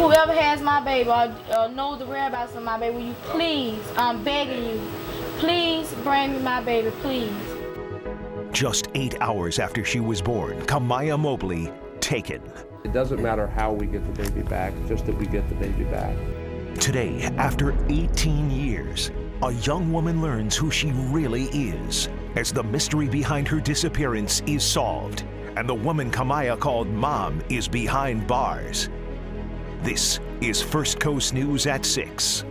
Whoever has my baby or knows the whereabouts of my baby, will you please, I'm begging you, please bring me my baby, please. Just 8 hours after she was born, Kamaya Mobley taken. It doesn't matter how we get the baby back, just that we get the baby back. Today, after 18 years, a young woman learns who she really is as the mystery behind her disappearance is solved and the woman Kamaya called Mom is behind bars. This is First Coast News at 6.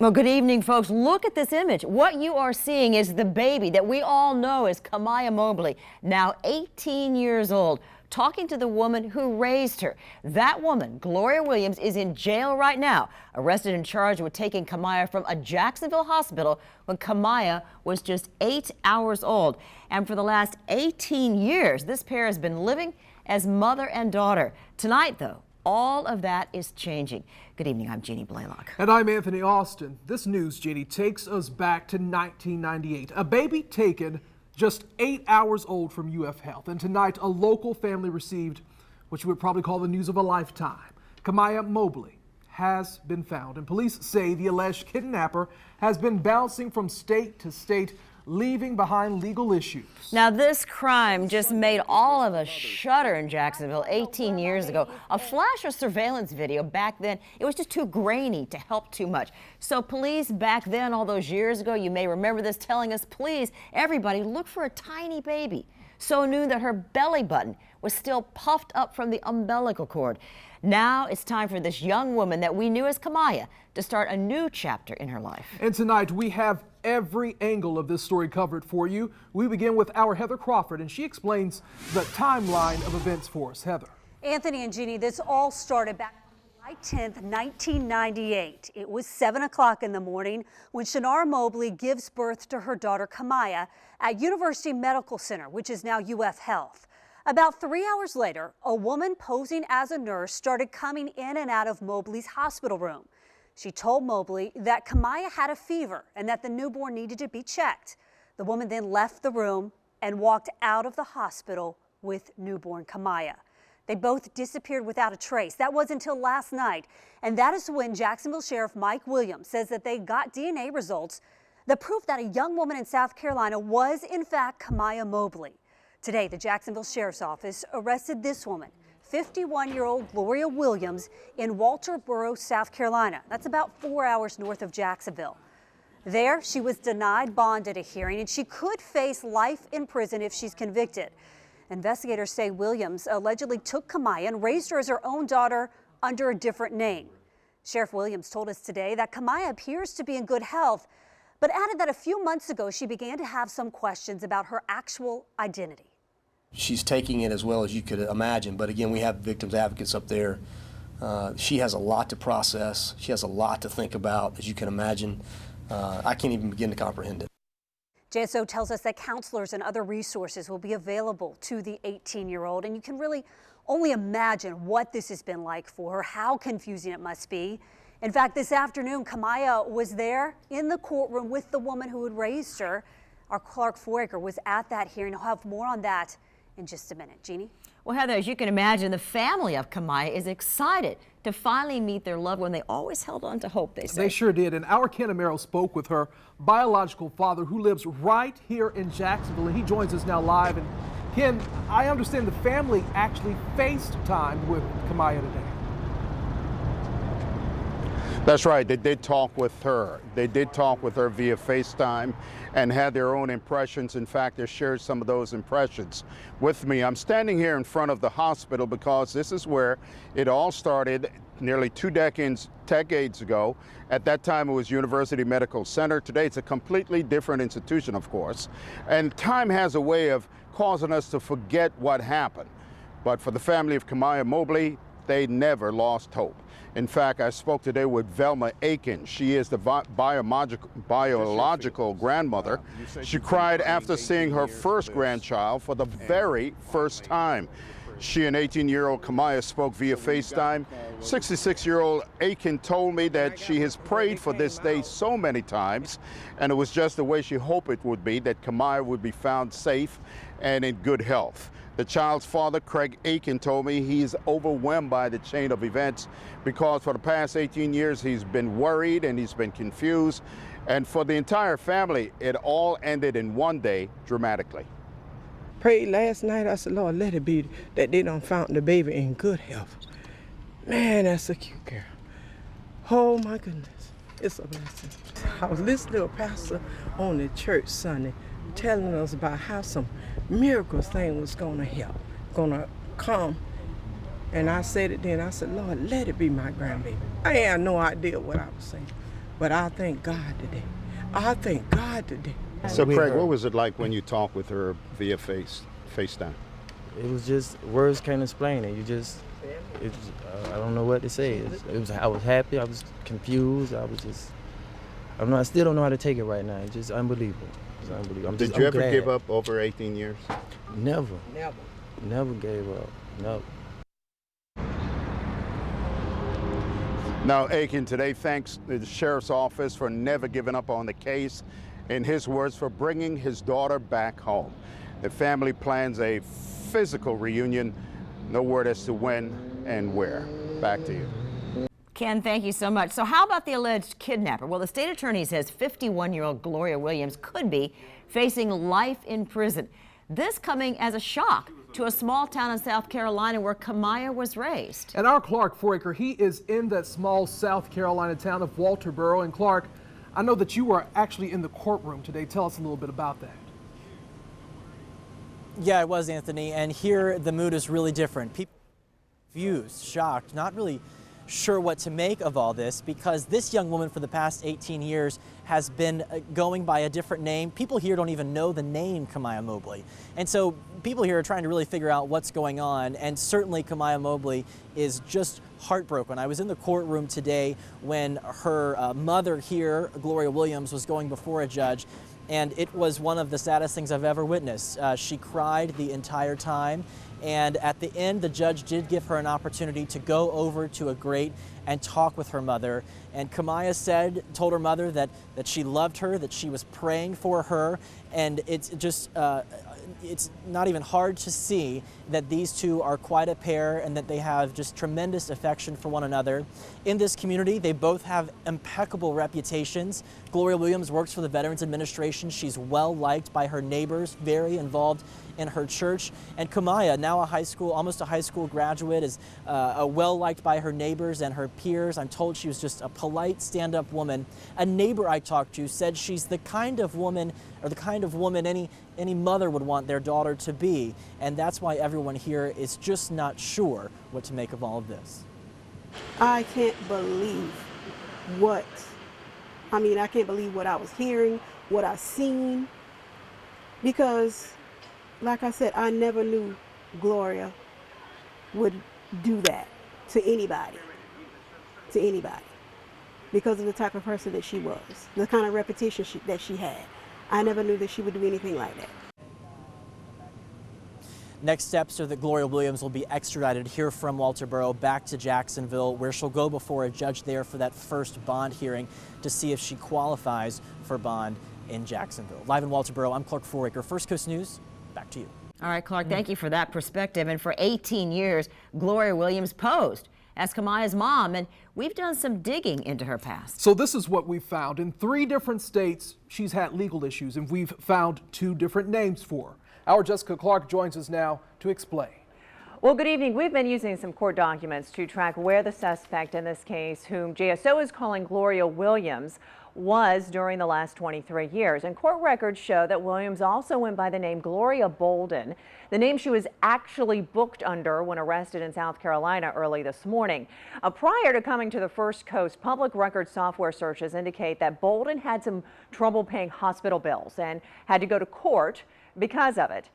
Well, good evening, folks. Look at this image. What you are seeing is the baby that we all know as Kamaya Mobley, now 18 years old, talking to the woman who raised her. That woman, Gloria Williams, is in jail right now, arrested and charged with taking Kamaya from a Jacksonville hospital when Kamaya was just 8 hours old. And for the last 18 years, this pair has been living as mother and daughter. Tonight, though, all of that is changing. Good evening, I'm Jeannie Blaylock. And I'm Anthony Austin. This news, Jeannie, takes us back to 1998. A baby taken just 8 hours old from UF Health. And tonight, a local family received what you would probably call the news of a lifetime. Kamaya Mobley has been found, and police say the alleged kidnapper has been bouncing from state to state, leaving behind legal issues. Now, this crime just made all of us shudder in Jacksonville 18 years ago. A flash of surveillance video back then, it was just too grainy to help too much. So police back then, all those years ago, you may remember this, telling us, please, everybody, look for a tiny baby. So new that her belly button was still puffed up from the umbilical cord. Now it's time for this young woman that we knew as Kamaya to start a new chapter in her life. And tonight we have every angle of this story covered for you. We begin with our Heather Crawford, and she explains the timeline of events for us. Heather. Anthony and Jeannie, this all started back on July 10th, 1998. It was 7 o'clock in the morning when Shanara Mobley gives birth to her daughter Kamaya at University Medical Center, which is now UF Health. About 3 hours later, a woman posing as a nurse started coming in and out of Mobley's hospital room. She told Mobley that Kamaya had a fever and that the newborn needed to be checked. The woman then left the room and walked out of the hospital with newborn Kamaya. They both disappeared without a trace. That was until last night. And that is when Jacksonville Sheriff Mike Williams says that they got DNA results that proved that a young woman in South Carolina was in fact Kamaya Mobley. Today, the Jacksonville Sheriff's Office arrested this woman, 51-year-old Gloria Williams, in Walterboro, South Carolina. That's about 4 hours north of Jacksonville. There, she was denied bond at a hearing, and she could face life in prison if she's convicted. Investigators say Williams allegedly took Kamaya and raised her as her own daughter under a different name. Sheriff Williams told us today that Kamaya appears to be in good health, but added that a few months ago she began to have some questions about her actual identity. She's taking it as well as you could imagine, but again, we have victims advocates up there. She has a lot to process. She has a lot to think about, as you can imagine. I can't even begin to comprehend it. JSO tells us that counselors and other resources will be available to the 18-year-old, and you can really only imagine what this has been like for her, how confusing it must be. In fact, this afternoon, Kamaya was there in the courtroom with the woman who had raised her. Our Clark Foraker was at that hearing. I'll have more on that in just a minute. Jeannie? Well, Heather, as you can imagine, the family of Kamaya is excited to finally meet their loved one. They always held on to hope, they say. They sure did. And our Ken Amaro spoke with her biological father, who lives right here in Jacksonville, and he joins us now live. And Ken, I understand the family actually FaceTimed with Kamaya today. That's right. They did talk with her. They did talk with her via FaceTime and had their own impressions. In fact, they shared some of those impressions with me. I'm standing here in front of the hospital because this is where it all started nearly two decades ago. At that time, it was University Medical Center. Today, it's a completely different institution, of course. And time has a way of causing us to forget what happened. But for the family of Kamaya Mobley, they never lost hope. In fact, I spoke today with Velma Aiken. She is the biological grandmother. She cried after seeing her first grandchild for the very first time. She and 18-year-old Kamaya spoke via FaceTime. 66-year-old Aiken told me that she has prayed for this day so many times, and it was just the way she hoped it would be, that Kamaya would be found safe and in good health. The child's father, Craig Aiken, told me he's overwhelmed by the chain of events because for the past 18 years he's been worried and he's been confused. And for the entire family, it all ended in one day dramatically. Prayed last night, I said, Lord, let it be that they done found the baby in good health. Man, that's a cute girl. Oh my goodness, it's a blessing. I was listening to a pastor on the church Sunday telling us about how some miracles thing was gonna help, gonna come. And I said it then, I said, Lord, let it be my grandbaby. I had no idea what I was saying, but I thank God today. I thank God today. So Craig, what was it like when you talked with her via FaceTime? It was just, words can't explain it. I don't know what to say. I was happy, I was confused, I don't know, I still don't know how to take it right now. It's just unbelievable. It's unbelievable. Did you ever give up over 18 years? Never. Never gave up, no. Now, Aiken today thanks the sheriff's office for never giving up on the case. In his words, for bringing his daughter back home. The family plans a physical reunion. No word as to when and where. Back to you. Ken, thank you so much. So how about the alleged kidnapper? Well, the state attorney says 51-year-old Gloria Williams could be facing life in prison. This coming as a shock to a small town in South Carolina where Kamaya was raised. And our Clark Foraker, he is in that small South Carolina town of Walterboro. And Clark, I know that you were actually in the courtroom today. Tell us a little bit about that. Yeah, I was, Anthony, and here the mood is really different. People confused, shocked, not really sure what to make of all this because this young woman for the past 18 years has been going by a different name. People here don't even know the name Kamaya Mobley. And so people here are trying to really figure out what's going on, and certainly Kamaya Mobley is just heartbroken. I was in the courtroom today when her mother here, Gloria Williams, was going before a judge, and it was one of the saddest things I've ever witnessed. She cried the entire time, and at the end, the judge did give her an opportunity to go over to a grate and talk with her mother. And Kamaya told her mother that she loved her, that she was praying for her, and it's just, it's not even hard to see that these two are quite a pair and that they have just tremendous affection for one another. In this community, they both have impeccable reputations. Gloria Williams works for the Veterans Administration. She's well liked by her neighbors, very involved in her church. And Kamaya, now almost a high school graduate, is well liked by her neighbors and her peers. I'm told she was just a polite, stand-up woman. A neighbor I talked to said she's the kind of woman any mother would want their daughter to be, and that's why everyone here is just not sure what to make of all of this. I can't believe I can't believe what I was hearing, what I seen, because like I said, I never knew Gloria would do that to anybody, because of the type of person that she was, the kind of reputation that she had. I never knew that she would do anything like that. Next steps are that Gloria Williams will be extradited here from Walterboro back to Jacksonville, where she'll go before a judge there for that first bond hearing to see if she qualifies for bond in Jacksonville. Live in Walterboro, I'm Clark Foraker, First Coast News. Back to you. All right, Clark, thank you for that perspective. And for 18 years, Gloria Williams posed as Kamaya's mom, and we've done some digging into her past. So this is what we've found. In 3 different states, she's had legal issues, and we've found 2 different names for her. Our Jessica Clark joins us now to explain. Well, good evening. We've been using some court documents to track where the suspect in this case, whom JSO is calling Gloria Williams, was during the last 23 years. And court records show that Williams also went by the name Gloria Bolden, the name she was actually booked under when arrested in South Carolina early this morning. Prior to coming to the First Coast, public record software searches indicate that Bolden had some trouble paying hospital bills and had to go to court because of it.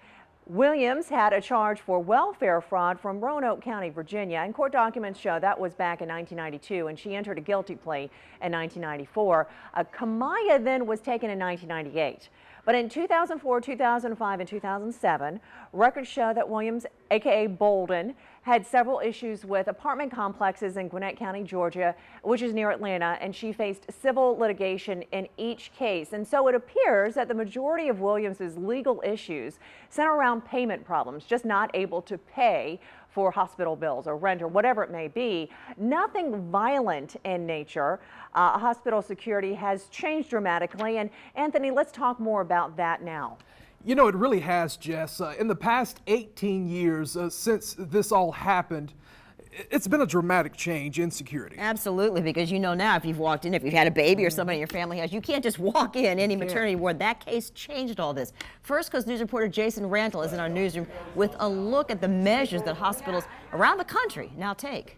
Williams had a charge for welfare fraud from Roanoke County, Virginia, and court documents show that was back in 1992, and she entered a guilty plea in 1994. Kamaya then was taken in 1998. But in 2004, 2005, and 2007, records show that Williams aka Bolden, had several issues with apartment complexes in Gwinnett County, Georgia, which is near Atlanta, and she faced civil litigation in each case. And so it appears that the majority of Williams's legal issues center around payment problems, just not able to pay for hospital bills or rent or whatever it may be. Nothing violent in nature. Hospital security has changed dramatically. And Anthony, let's talk more about that now. You know, it really has, Jess. In the past 18 years since this all happened, it's been a dramatic change in security. Absolutely, because you know now if you've walked in, if you've had a baby or somebody in your family has, you can't just walk in any maternity ward. That case changed all this. First Coast News reporter Jason Rantle is in our newsroom with a look at the measures that hospitals around the country now take.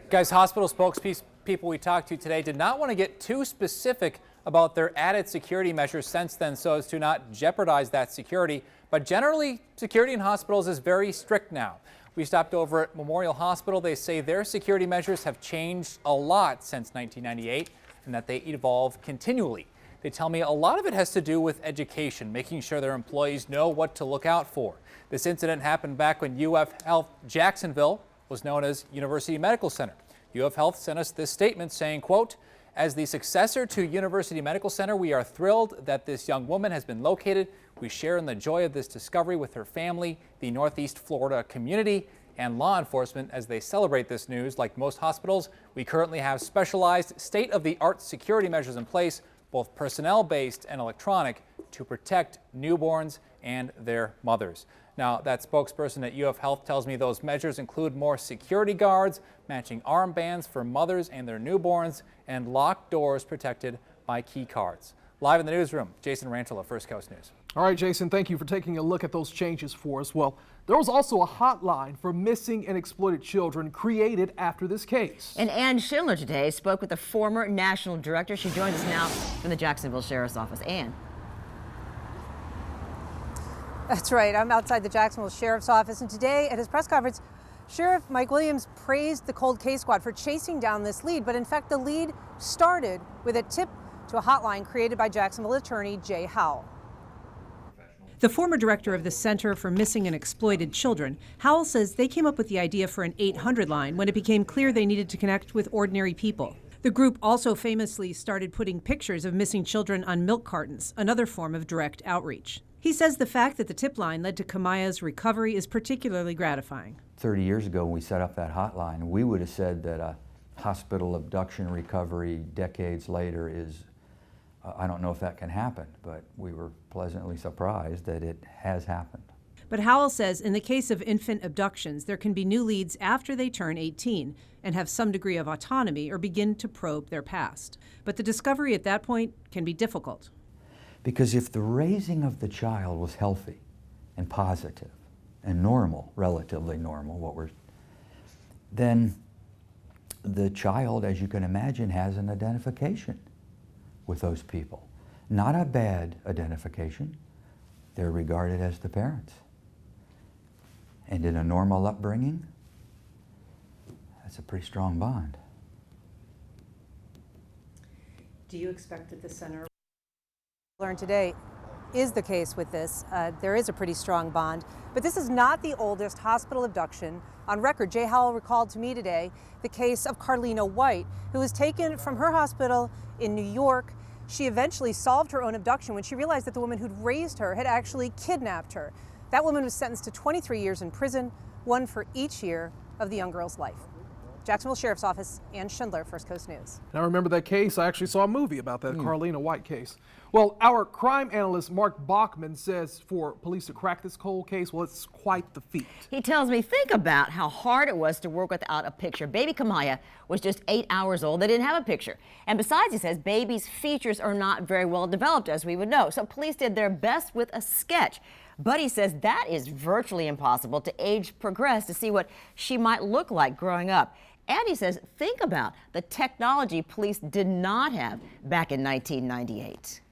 Guys, hospital spokespeople we talked to today did not want to get too specific about their added security measures since then so as to not jeopardize that security. But generally, security in hospitals is very strict now. We stopped over at Memorial Hospital. They say their security measures have changed a lot since 1998 and that they evolve continually. They tell me a lot of it has to do with education, making sure their employees know what to look out for. This incident happened back when UF Health Jacksonville was known as University Medical Center. UF Health sent us this statement saying, quote, "As the successor to University Medical Center, we are thrilled that this young woman has been located. We share in the joy of this discovery with her family, the Northeast Florida community, and law enforcement as they celebrate this news. Like most hospitals, we currently have specialized state-of-the-art security measures in place, both personnel-based and electronic, to protect newborns and their mothers." Now, that spokesperson at UF Health tells me those measures include more security guards, matching armbands for mothers and their newborns, and locked doors protected by key cards. Live in the newsroom, Jason Rantle of First Coast News. All right, Jason, thank you for taking a look at those changes for us. Well, there was also a hotline for missing and exploited children created after this case. And Ann Schindler today spoke with the former national director. She joins us now from the Jacksonville Sheriff's Office. Ann. That's right. I'm outside the Jacksonville Sheriff's Office, and today at his press conference, Sheriff Mike Williams praised the Cold Case Squad for chasing down this lead, but in fact the lead started with a tip to a hotline created by Jacksonville attorney Jay Howell. The former director of the Center for Missing and Exploited Children, Howell says they came up with the idea for an 800 line when it became clear they needed to connect with ordinary people. The group also famously started putting pictures of missing children on milk cartons, another form of direct outreach. He says the fact that the tip line led to Kamaya's recovery is particularly gratifying. 30 years ago when we set up that hotline, we would have said that a hospital abduction recovery decades later is, I don't know if that can happen, but we were pleasantly surprised that it has happened. But Howell says in the case of infant abductions, there can be new leads after they turn 18 and have some degree of autonomy or begin to probe their past. But the discovery at that point can be difficult. Because if the raising of the child was healthy and positive and normal, relatively normal, then the child, as you can imagine, has an identification with those people. Not a bad identification. They're regarded as the parents. And in a normal upbringing, that's a pretty strong bond. Do you expect that the center learned today is the case with this? There is a pretty strong bond, but this is not the oldest hospital abduction on record. Jay Howell recalled to me today the case of Carlina White, who was taken from her hospital in New York. She eventually solved her own abduction when she realized that the woman who'd raised her had actually kidnapped her. That woman was sentenced to 23 years in prison, one for each year of the young girl's life. Jacksonville Sheriff's Office, Ann Schindler, First Coast News. And I remember that case. I actually saw a movie about that Carlina White case. Well, our crime analyst, Mark Bachman, says for police to crack this cold case, well, it's quite the feat. He tells me, think about how hard it was to work without a picture. Baby Kamaya was just 8 hours old. They didn't have a picture. And besides, he says, baby's features are not very well developed, as we would know. So police did their best with a sketch. But he says that is virtually impossible to age progress to see what she might look like growing up. And he says, think about the technology police did not have back in 1998.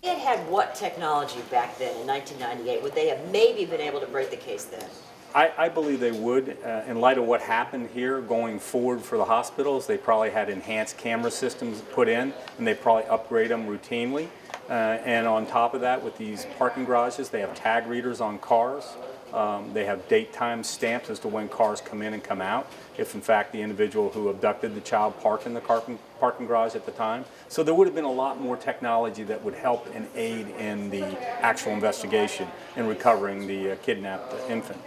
It had what technology back then in 1998? Would they have maybe been able to break the case then? I believe they would. In light of what happened here going forward for the hospitals, they probably had enhanced camera systems put in, and they probably upgrade them routinely. And on top of that, with these parking garages, they have tag readers on cars. They have date time stamps as to when cars come in and come out, if in fact the individual who abducted the child parked in the parking garage at the time. So there would have been a lot more technology that would help and aid in the actual investigation in recovering the kidnapped infant.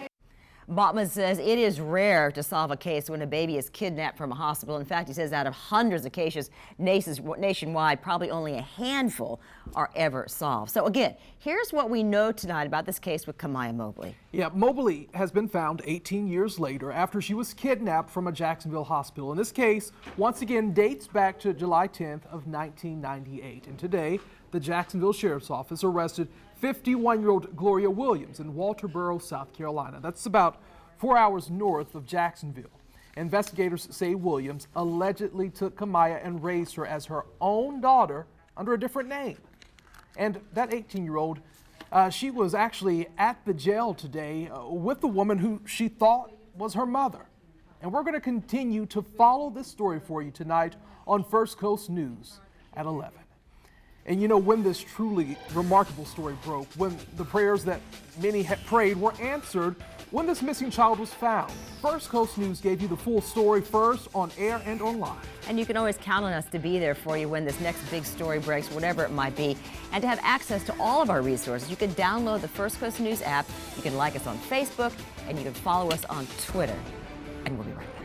Botman says it is rare to solve a case when a baby is kidnapped from a hospital. In fact, he says out of hundreds of cases nationwide, probably only a handful are ever solved. So again, here's what we know tonight about this case with Kamiyah Mobley. Yeah, Mobley has been found 18 years later after she was kidnapped from a Jacksonville hospital. And this case, once again, dates back to July 10th of 1998. And today, the Jacksonville Sheriff's Office arrested 51-year-old Gloria Williams in Walterboro, South Carolina. That's about 4 hours north of Jacksonville. Investigators say Williams allegedly took Kamiyah and raised her as her own daughter under a different name. And that 18-year-old, she was actually at the jail today with the woman who she thought was her mother. And we're going to continue to follow this story for you tonight on First Coast News at 11. And you know, when this truly remarkable story broke, when the prayers that many had prayed were answered, when this missing child was found, First Coast News gave you the full story first on air and online. And you can always count on us to be there for you when this next big story breaks, whatever it might be. And to have access to all of our resources, you can download the First Coast News app, you can like us on Facebook, and you can follow us on Twitter. And we'll be right back.